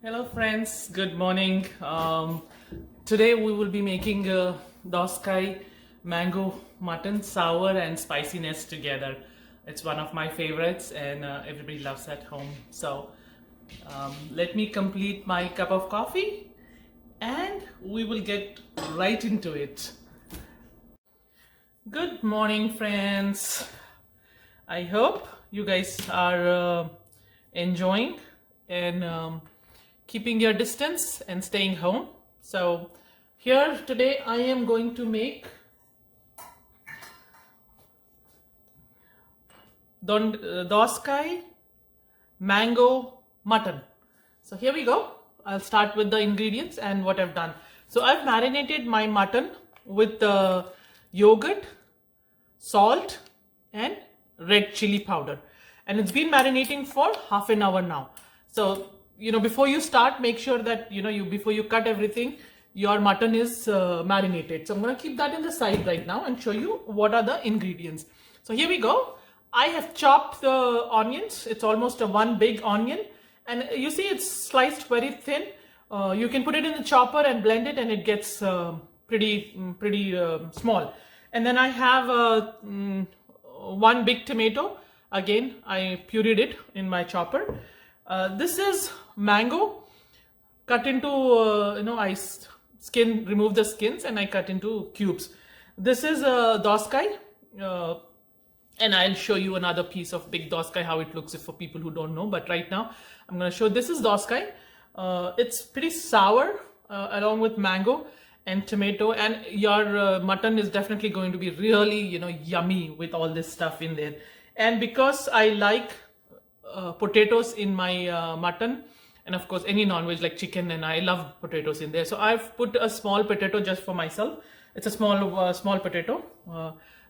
Hello friends, good morning. Today we will be making doskai mango mutton sour and spiciness together. It's one of my favorites and everybody loves at home. So let me complete my cup of coffee and we will get right into it. Good morning friends. I hope you guys are enjoying and keeping your distance and staying home. So here today I am going to make doskai mango mutton. So here we go. I'll start with the ingredients and what I've done. So I've marinated my mutton with yogurt, salt and red chili powder, and it's been marinating for half an hour now. So before you start, make sure that before you cut everything, your mutton is marinated. So I'm going to keep that in the side right now and show you what are the ingredients. So here we go. I have chopped the onions. It's almost one big onion, and you see it's sliced very thin. You can put it in the chopper and blend it and it gets pretty small. And then I have one big tomato. Again, I pureed it in my chopper. This is mango cut into I remove the skins and I cut into cubes. This is doskai, and I'll show you another piece of big doskai how it looks for people who don't know, but right now I'm going to show this is doskai. It's pretty sour along with mango and tomato, and your mutton is definitely going to be really yummy with all this stuff in there. And because I like potatoes in my mutton, and of course any non-veg like chicken, and I love potatoes in there, so I've put a small potato just for myself. It's a small potato.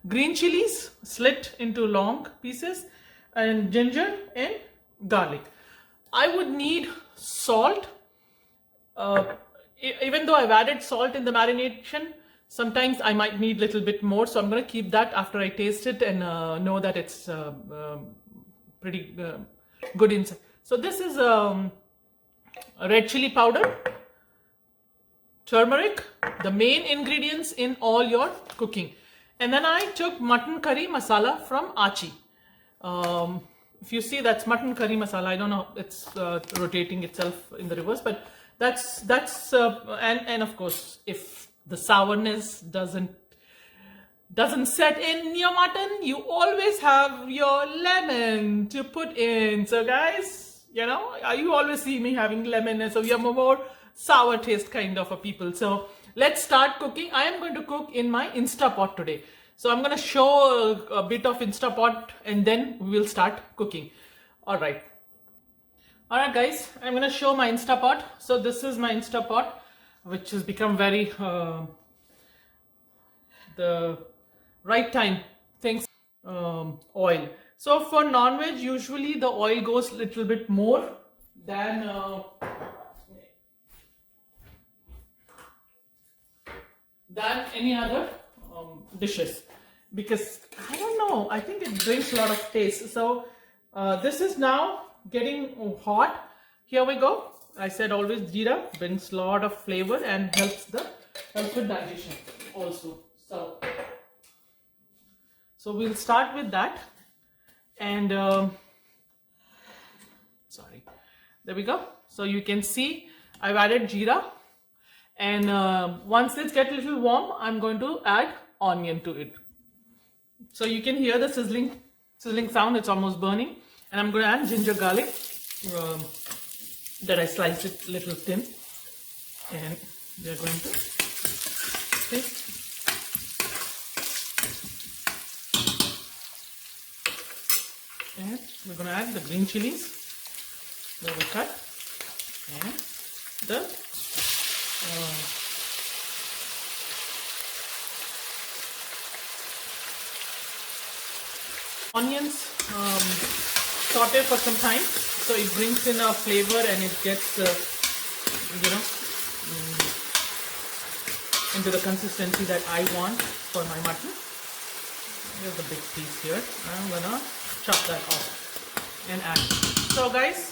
Green chilies slit into long pieces, and ginger and garlic. I would need salt. Even though I've added salt in the marination, sometimes I might need a little bit more, so I'm going to keep that after I taste it and know that it's pretty good inside. So this is red chili powder, turmeric, the main ingredients in all your cooking. And then I took mutton curry masala from Achi. If you see, that's mutton curry masala. I don't know, it's rotating itself in the reverse, but that's and of course, if the sourness doesn't set in your mutton, you always have your lemon to put in. So guys, you always see me having lemon, and so we are more sour taste kind of a people. So let's start cooking. I am going to cook in my Instapot today. So I'm going to show a bit of Instapot and then we will start cooking. Alright guys, I'm going to show my Instapot. So this is my Instapot, which has become very the right time things. Oil. So for non-veg, usually the oil goes a little bit more than any other dishes, because I don't know, I think it brings a lot of taste. So this is now getting hot. Here we go. I said always jeera brings a lot of flavor and helps with digestion also. So we'll start with that, and sorry, there we go. So you can see I've added jeera, and once it gets a little warm, I'm going to add onion to it. So you can hear the sizzling sound. It's almost burning, and I'm going to add ginger garlic that I sliced it a little thin, and we're going to taste. And we're going to add the green chilies that we cut, and the onions saute for some time, so it brings in a flavor and it gets into the consistency that I want for my mutton. Here's the big piece here. I'm gonna chop that off and add. So guys,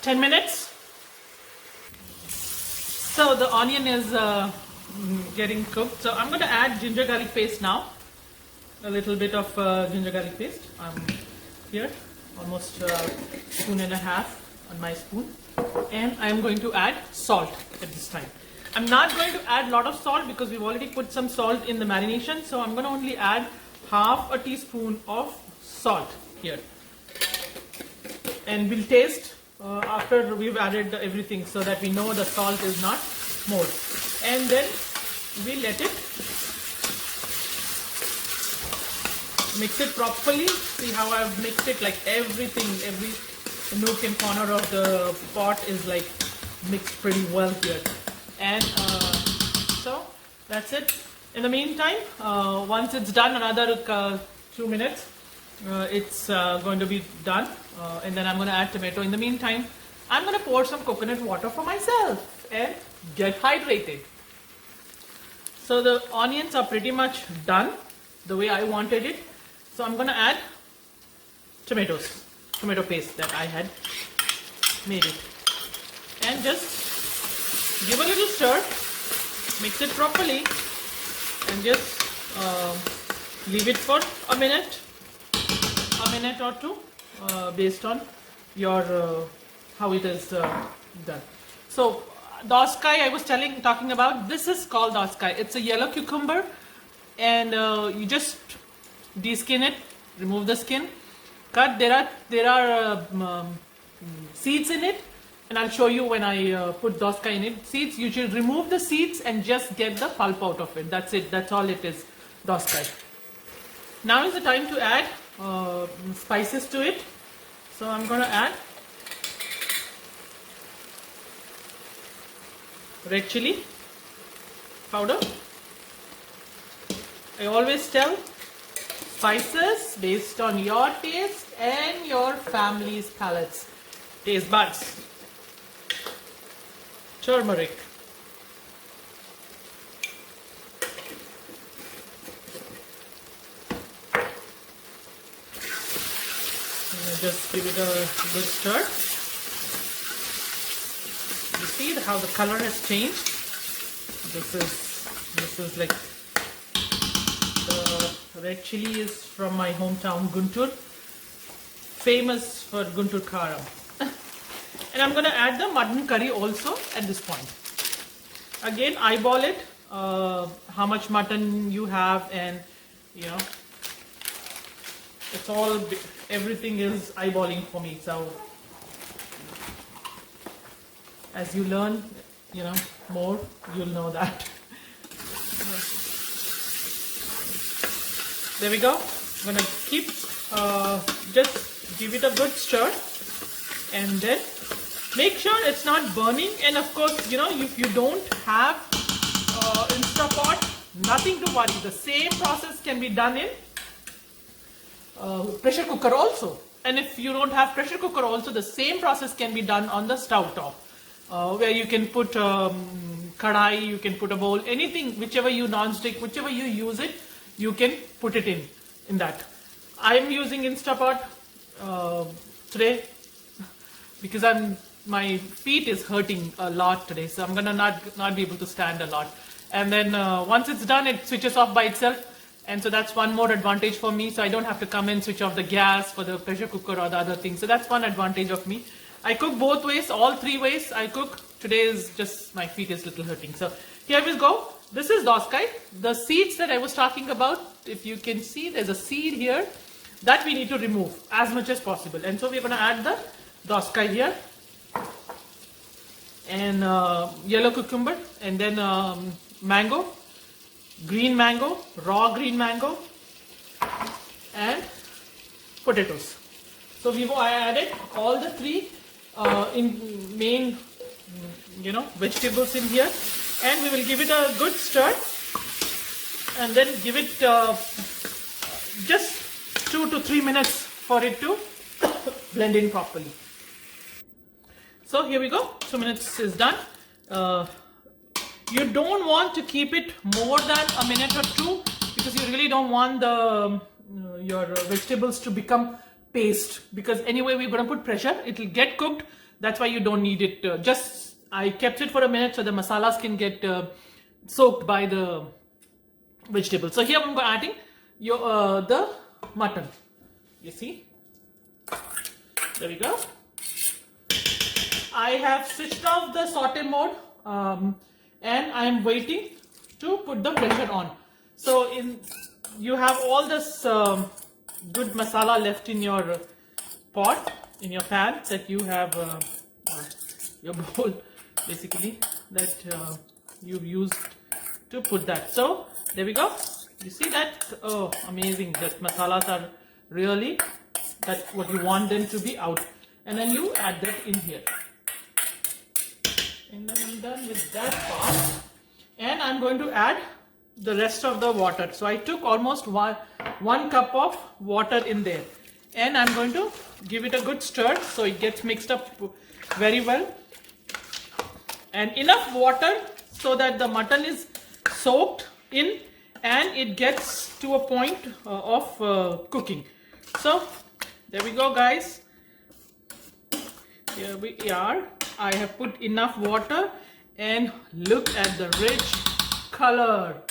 10 minutes So the onion is getting cooked. So I'm going to add ginger garlic paste now. A little bit of ginger garlic paste. Here, almost a spoon and a half on my spoon. And I'm going to add salt at this time. I'm not going to add a lot of salt because we've already put some salt in the marination. So I'm going to only add half a teaspoon of salt here. And we'll taste after we've added everything so that we know the salt is not more. And then we let it mix it properly. See how I've mixed it, like everything, every nook and corner of the pot is like mixed pretty well here. And so that's it. In the meantime, once it's done, another 2 minutes, it's going to be done. And then I'm going to add tomato. In the meantime, I'm going to pour some coconut water for myself and get hydrated. So the onions are pretty much done the way I wanted it. So I'm going to add tomato paste that I had made it. And just give a little stir, mix it properly, and just leave it for a minute or two, based on your how it is done. So doskai I was talking about, this is called doskai. It's a yellow cucumber, and you just deskin it, remove the skin, cut. There are seeds in it, and I'll show you when I put doskai in it. Seeds, you should remove the seeds and just get the pulp out of it. That's it. That's all it is, doskai. Now is the time to add spices to it. So I'm going to add red chili powder. I always tell, spices based on your taste and your family's palates, taste buds. Turmeric. Just give it a good stir. You see how the color has changed? This is like, the red chili is from my hometown Guntur, famous for Guntur Karam. And I'm going to add the mutton curry also at this point. Again, eyeball it, how much mutton you have, and you know, it's all, everything is eyeballing for me. So as you learn, you know, more, you'll know that. There we go. I'm gonna keep, just give it a good stir, and then make sure it's not burning. And of course, you know, if you don't have Instapot, nothing to worry. The same process can be done in pressure cooker also. And if you don't have pressure cooker also, the same process can be done on the stove top, where you can put kadai, you can put a bowl, anything, whichever you non-stick, whichever you use it, you can put it in that. I'm using Instapot today because my feet is hurting a lot today, so I'm gonna not be able to stand a lot. And then once it's done, it switches off by itself. And so that's one more advantage for me. So I don't have to come and switch off the gas for the pressure cooker or the other thing. So that's one advantage of me. I cook both ways, all three ways I cook. Today is just, my feet is a little hurting. So here we go. This is doskai. The seeds that I was talking about, if you can see, there's a seed here that we need to remove as much as possible. And so we're going to add the doskai here. And yellow cucumber, and then mango, green mango, raw green mango, and potatoes. So I added all the three main, you know, vegetables in here, and we will give it a good stir, and then give it just 2 to 3 minutes for it to blend in properly. So here we go, 2 minutes is done. You don't want to keep it more than a minute or two, because you really don't want the your vegetables to become paste, because anyway we're going to put pressure, it will get cooked. That's why you don't need it. Just I kept it for a minute so the masalas can get soaked by the vegetables. So here I'm adding the mutton. You see, there we go. I have switched off the saute mode and I am waiting to put the pressure on. So you have all this good masala left in your pot, in your pan, that you have your bowl basically, that you've used to put that. So there we go. You see that? Oh, amazing. That masalas are really that what you want them to be out. And then you add that in here. And then I'm done with that part. And I'm going to add the rest of the water. So I took almost one cup of water in there. And I'm going to give it a good stir so it gets mixed up very well. And enough water so that the mutton is soaked in and it gets to a point of cooking. So there we go, guys. Here we are. I have put enough water and look at the rich color.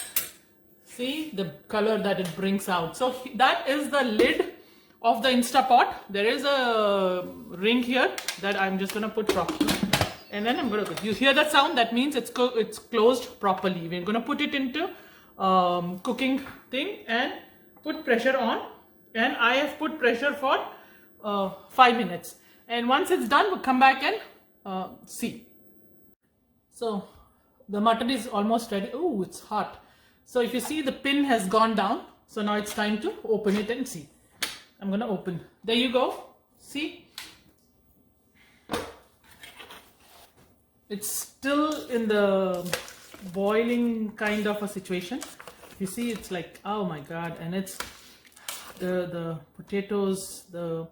See the color that it brings out. So that is the lid of the Instapot. There is a ring here that I'm just gonna put properly. And then I'm gonna, you hear that sound? That means it's closed properly. We're gonna put it into cooking thing and put pressure on. And I have put pressure for 5 minutes. And once it's done, we'll come back and see. So the mutton is almost ready. Oh, it's hot. So if you see, the pin has gone down. So now it's time to open it and see. I'm gonna open. There you go. See? It's still in the boiling kind of a situation. You see, it's like, oh my God. And it's the potatoes, the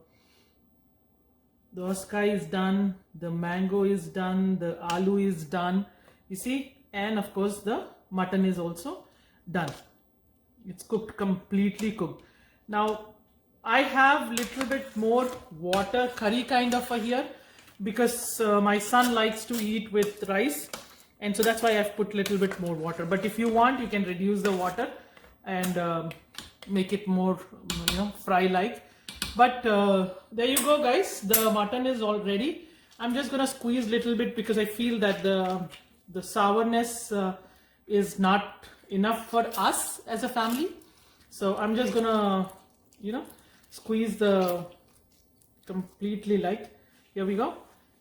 doskai is done, the mango is done, the aloo is done. You see? And of course the mutton is also done. It's cooked, completely cooked. Now I have little bit more water, curry kind of here, because my son likes to eat with rice, and so that's why I've put little bit more water. But if you want, you can reduce the water and make it more, fry like. But there you go, guys. The mutton is all ready. I'm just gonna squeeze little bit because I feel that the sourness is not enough for us as a family. So I'm just gonna, squeeze the completely like. Here we go.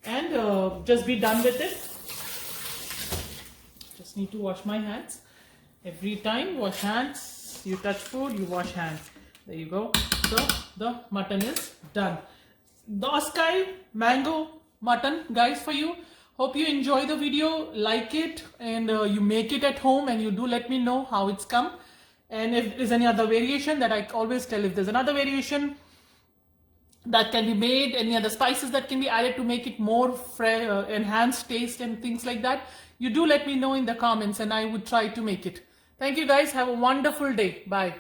And just be done with it. Just need to wash my hands. Every time, wash hands. You touch food, you wash hands. There you go. So the mutton is done. Doskai mango mutton, guys, for you. Hope you enjoy the video, like it, and you make it at home, and you do let me know how it's come. And if there's any other variation, that I always tell, if there's another variation that can be made, any other spices that can be added to make it more enhanced taste and things like that, you do let me know in the comments and I would try to make it. Thank you, guys. Have a wonderful day. Bye.